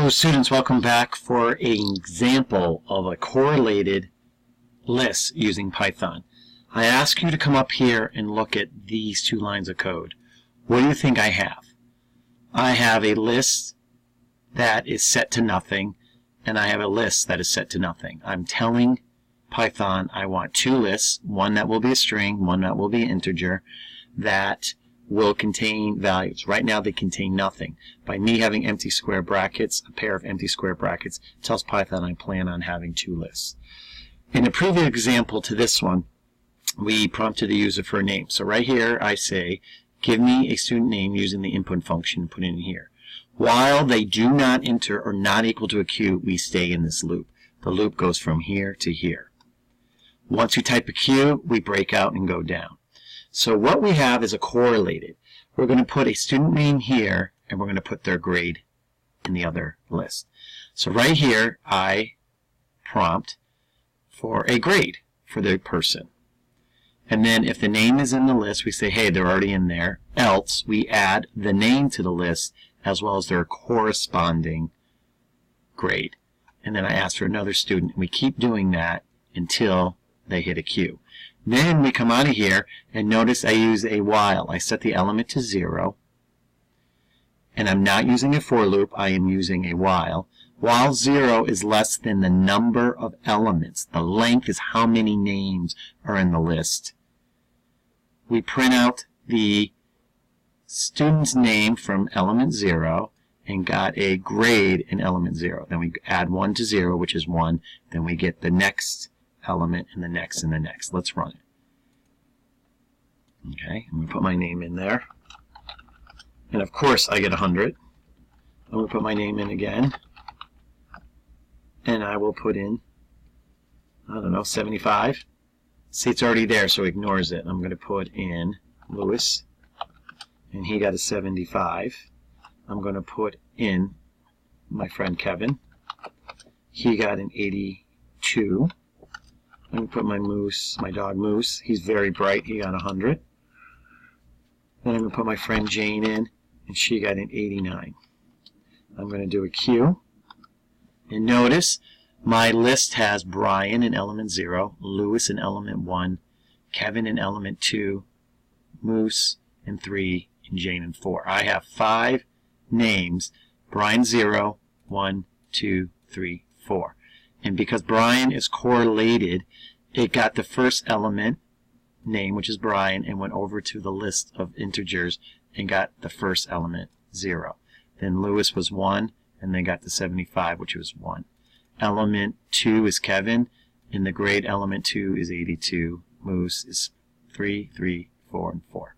So students, welcome back for an example of a correlated list using Python. I ask you to come up here and look at these two lines of code. What do you think I have? I have a list that is set to nothing, and I have a list that is set to nothing. I'm telling Python I want two lists, one that will be a string, one that will be an integer, that will contain values. Right now they contain nothing. By me having empty square brackets, a pair of empty square brackets tells Python I plan on having two lists. In a previous example to this one, we prompted the user for a name. So right here I say, give me a student name using the input function and put it in here. While they do not enter or not equal to a Q, we stay in this loop. The loop goes from here to here. Once we type a Q, we break out and go down. So what we have is a correlated. We're going to put a student name here, and we're going to put their grade in the other list. So right here, I prompt for a grade for the person. And then if the name is in the list, we say, hey, they're already in there. Else, we add the name to the list as well as their corresponding grade. And then I ask for another student, and we keep doing that until they hit a Q. Then we come out of here, and notice I use a while. I set the element to 0, and I'm not using a for loop, I am using a while. While 0 is less than the number of elements, the length is how many names are in the list. We print out the student's name from element 0 and got a grade in element 0. Then we add 1 to 0, which is 1. Then we get the next element and the next and the next. Let's run it. Okay, I'm going to put my name in there. And of course I get 100. I'm going to put my name in again. And I will put in, I don't know, 75. See, it's already there, so it ignores it. I'm going to put in Lewis, and he got a 75. I'm going to put in my friend Kevin. He got an 82. I'm going to put my dog Moose. He's very bright. He got 100. Then I'm going to put my friend Jane in, and she got an 89. I'm going to do a Q. And notice my list has Brian in element 0, Lewis in element 1, Kevin in element 2, Moose in 3, and Jane in 4. I have 5 names, Brian 0, 1, 2, 3, 4. And because Brian is correlated, it got the first element name, which is Brian, and went over to the list of integers and got the first element 0. Then Lewis was 1, and then got the 75, which was 1. Element 2 is Kevin, and the grade element 2 is 82. Moose is 3, 3, 4, and 4.